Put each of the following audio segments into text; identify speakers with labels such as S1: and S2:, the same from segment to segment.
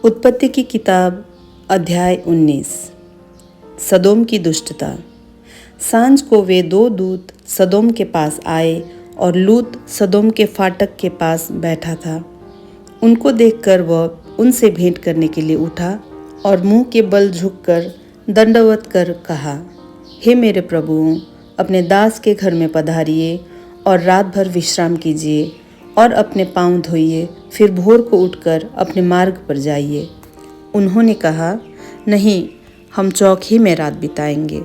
S1: उत्पत्ति की किताब अध्याय 19। सदोम की दुष्टता। सांझ को वे दो दूत सदोम के पास आए और लूत सदोम के फाटक के पास बैठा था। उनको देखकर वह उनसे भेंट करने के लिए उठा और मुंह के बल झुककर दंडवत कर कहा, हे मेरे प्रभुओं, अपने दास के घर में पधारिए और रात भर विश्राम कीजिए और अपने पांव धोइए, फिर भोर को उठकर अपने मार्ग पर जाइए। उन्होंने कहा, नहीं, हम चौक ही में रात बिताएंगे।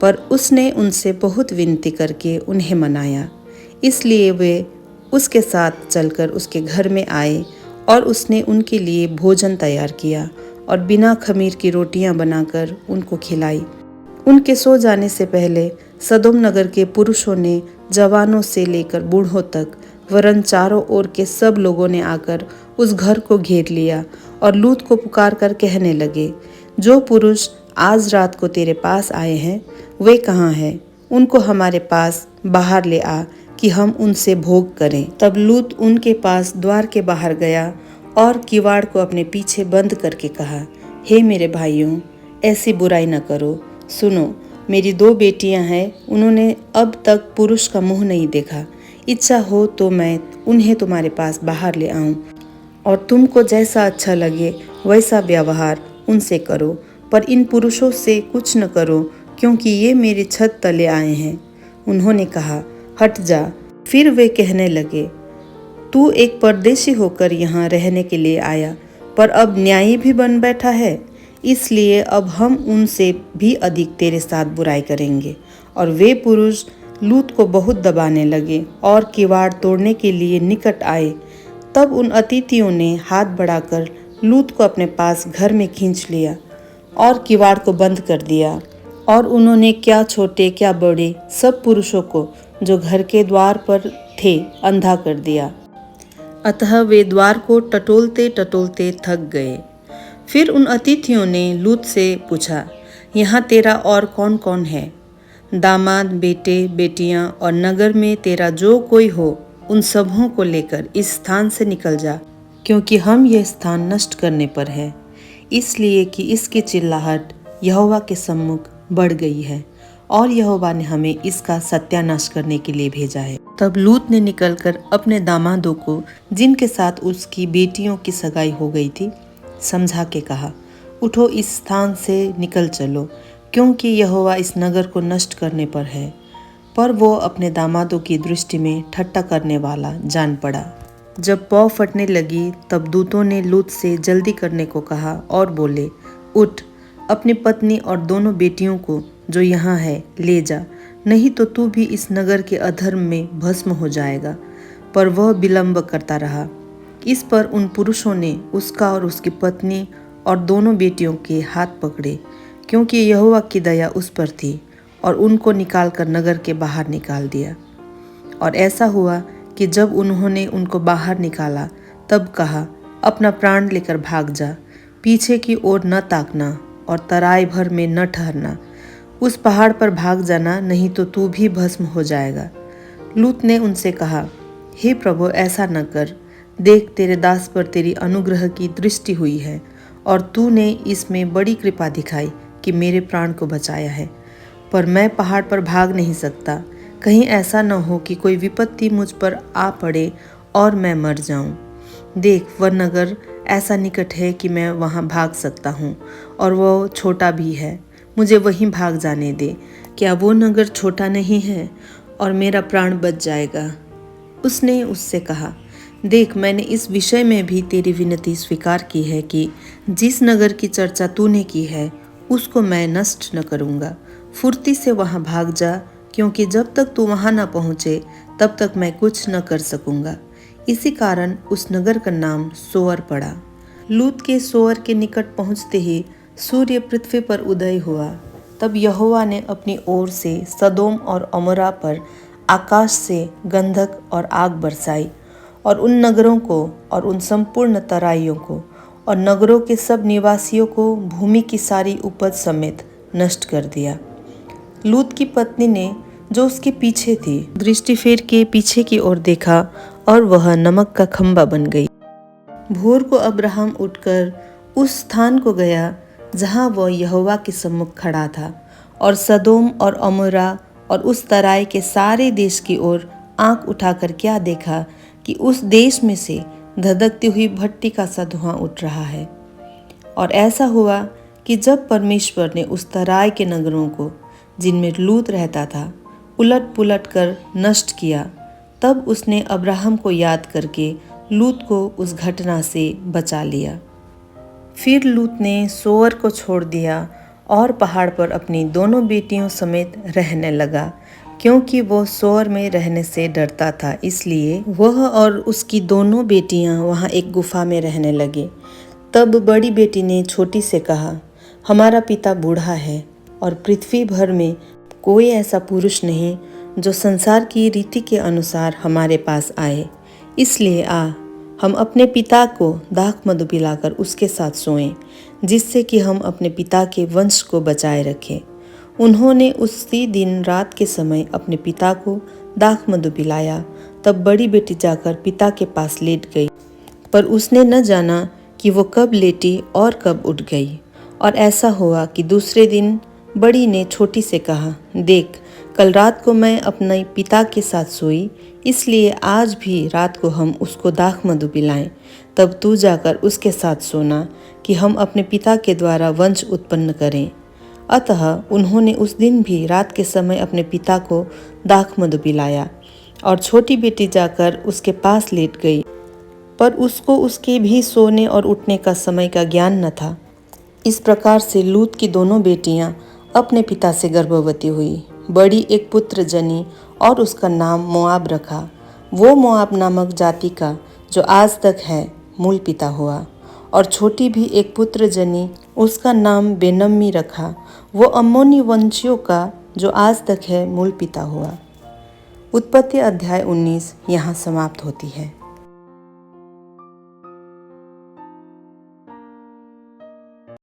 S1: पर उसने उनसे बहुत विनती करके उन्हें मनाया, इसलिए वे उसके साथ चलकर उसके घर में आए और उसने उनके लिए भोजन तैयार किया और बिना खमीर की रोटियां बनाकर उनको खिलाई। उनके सो जाने से पहले सदोम नगर के पुरुषों ने जवानों से लेकर बूढ़ों तक वरन चारों ओर के सब लोगों ने आकर उस घर को घेर लिया और लूत को पुकार कर कहने लगे, जो पुरुष आज रात को तेरे पास आए हैं वे कहाँ हैं? उनको हमारे पास बाहर ले आ कि हम उनसे भोग करें। तब लूत उनके पास द्वार के बाहर गया और किवाड़ को अपने पीछे बंद करके कहा, हे मेरे भाइयों, ऐसी बुराई न करो। सुनो, मेरी दो बेटियां हैं, उन्होंने अब तक पुरुष का मुंह नहीं देखा। इच्छा हो तो मैं उन्हें तुम्हारे पास बाहर ले आऊं और तुमको जैसा अच्छा लगे वैसा व्यवहार उनसे करो, पर इन पुरुषों से कुछ न करो, क्योंकि ये मेरी छत तले आए हैं। उन्होंने कहा, हट जा। फिर वे कहने लगे, तू एक परदेशी होकर यहाँ रहने के लिए आया, पर अब न्यायी भी बन बैठा है। इसलिए अब हम उनसे भी अधिक तेरे साथ बुराई करेंगे। और वे पुरुष लूत को बहुत दबाने लगे और किवाड़ तोड़ने के लिए निकट आए। तब उन अतिथियों ने हाथ बढ़ाकर लूत को अपने पास घर में खींच लिया और किवाड़ को बंद कर दिया। और उन्होंने क्या छोटे क्या बड़े सब पुरुषों को जो घर के द्वार पर थे अंधा कर दिया। अतः वे द्वार को टटोलते टटोलते थक गए। फिर उन अतिथियों ने लूत से पूछा, यहाँ तेरा और कौन कौन है? दामाद, बेटे, बेटियां और नगर में तेरा जो कोई हो, उन सबों को लेकर इस स्थान से निकल जा, क्योंकि हम यह स्थान नष्ट करने पर है, इसलिए कि इसकी चिल्लाहट यहोवा के सम्मुख बढ़ गई है और यहोवा ने हमें इसका सत्यानाश करने के लिए भेजा है। तब लूत ने निकलकर अपने दामादों को, जिनके साथ उसकी बेटियों की सगाई हो गई थी, समझा के कहा, उठो, इस स्थान से निकल चलो, क्योंकि यहोवा इस नगर को नष्ट करने पर है। पर वो अपने दामादों की दृष्टि में ठट्ठा करने वाला जान पड़ा। जब पौ फटने लगी तब दूतों ने लूत से जल्दी करने को कहा और बोले, उठ, अपनी पत्नी और दोनों बेटियों को जो यहाँ है ले जा, नहीं तो तू भी इस नगर के अधर्म में भस्म हो जाएगा। पर वह विलंब करता रहा। इस पर उन पुरुषों ने उसका और उसकी पत्नी और दोनों बेटियों के हाथ पकड़े, क्योंकि यहोवा की दया उस पर थी, और उनको निकालकर नगर के बाहर निकाल दिया। और ऐसा हुआ कि जब उन्होंने उनको बाहर निकाला तब कहा, अपना प्राण लेकर भाग जा, पीछे की ओर न ताकना और तराई भर में न ठहरना। उस पहाड़ पर भाग जाना, नहीं तो तू भी भस्म हो जाएगा। लूत ने उनसे कहा, हे प्रभु, ऐसा न कर। देख, तेरे दास पर तेरी अनुग्रह की दृष्टि हुई है और तूने इसमें बड़ी कृपा दिखाई कि मेरे प्राण को बचाया है। पर मैं पहाड़ पर भाग नहीं सकता, कहीं ऐसा न हो कि कोई विपत्ति मुझ पर आ पड़े और मैं मर जाऊं। देख, वह नगर ऐसा निकट है कि मैं वहां भाग सकता हूं, और वह छोटा भी है, मुझे वहीं भाग जाने दे। क्या वो नगर छोटा नहीं है और मेरा प्राण बच जाएगा? उसने उससे कहा, देख, मैंने इस विषय में भी तेरी विनती स्वीकार की है कि जिस नगर की चर्चा तूने की है उसको मैं नष्ट न करूँगा। फुर्ती से वहाँ भाग जा, क्योंकि जब तक तू वहाँ न पहुँचे तब तक मैं कुछ न कर सकूँगा। इसी कारण उस नगर का नाम सोअर पड़ा। लूत के सोअर के निकट पहुँचते ही सूर्य पृथ्वी पर उदय हुआ। तब यहोवा ने अपनी ओर से सदोम और अमोरा पर आकाश से गंधक और आग बरसाई और उन नगरों को और उन संपूर्ण तराइयों को और नगरों के सब निवासियों को भूमि की सारी उपज समेत नष्ट कर दिया। लूत की पत्नी ने, जो उसके पीछे थी, दृष्टि फेर के पीछे की ओर देखा और वह नमक का खंबा बन गई। भोर को अब्राहम उठकर उस स्थान को गया जहाँ वह यहोवा के सम्मुख खड़ा था, और सदोम और अमोरा और उस तराई के सारे देश की ओर आंख उठाकर क्या देखा कि उस देश में से धधकती हुई भट्टी का सा धुआं उठ रहा है। और ऐसा हुआ कि जब परमेश्वर ने उस तराई के नगरों को, जिनमें लूत रहता था, उलट पुलट कर नष्ट किया, तब उसने अब्राहम को याद करके लूत को उस घटना से बचा लिया। फिर लूत ने सोअर को छोड़ दिया और पहाड़ पर अपनी दोनों बेटियों समेत रहने लगा, क्योंकि वो सोअर में रहने से डरता था। इसलिए वह और उसकी दोनों बेटियां वहां एक गुफा में रहने लगे। तब बड़ी बेटी ने छोटी से कहा, हमारा पिता बूढ़ा है और पृथ्वी भर में कोई ऐसा पुरुष नहीं जो संसार की रीति के अनुसार हमारे पास आए। इसलिए हम अपने पिता को दाख मधु पिलाकर उसके साथ सोएं, जिससे कि हम अपने पिता के वंश को बचाए रखें। उन्होंने उसी दिन रात के समय अपने पिता को दाख मधु पिलाया। तब बड़ी बेटी जाकर पिता के पास लेट गई, पर उसने न जाना कि वो कब लेटी और कब उठ गई। और ऐसा हुआ कि दूसरे दिन बड़ी ने छोटी से कहा, देख, कल रात को मैं अपने पिता के साथ सोई, इसलिए आज भी रात को हम उसको दाख मधु पिलाएं। तब तू जाकर उसके साथ सोना, कि हम अपने पिता के द्वारा वंश उत्पन्न करें। अतः उन्होंने उस दिन भी रात के समय अपने पिता को दाख मधु पिलाया, और छोटी बेटी जाकर उसके पास लेट गई, पर उसको उसके भी सोने और उठने का समय का ज्ञान न था। इस प्रकार से लूत की दोनों बेटियां अपने पिता से गर्भवती हुई। बड़ी एक पुत्र जनी और उसका नाम मोआब रखा। वो मोआब नामक जाति का, जो आज तक है, मूल पिता हुआ। और छोटी भी एक पुत्र जनी, उसका नाम बेनम्मी रखा। वो अम्मोनी वंशियों का, जो आज तक है, मूल पिता हुआ। उत्पत्ति अध्याय 19 यहाँ समाप्त होती है।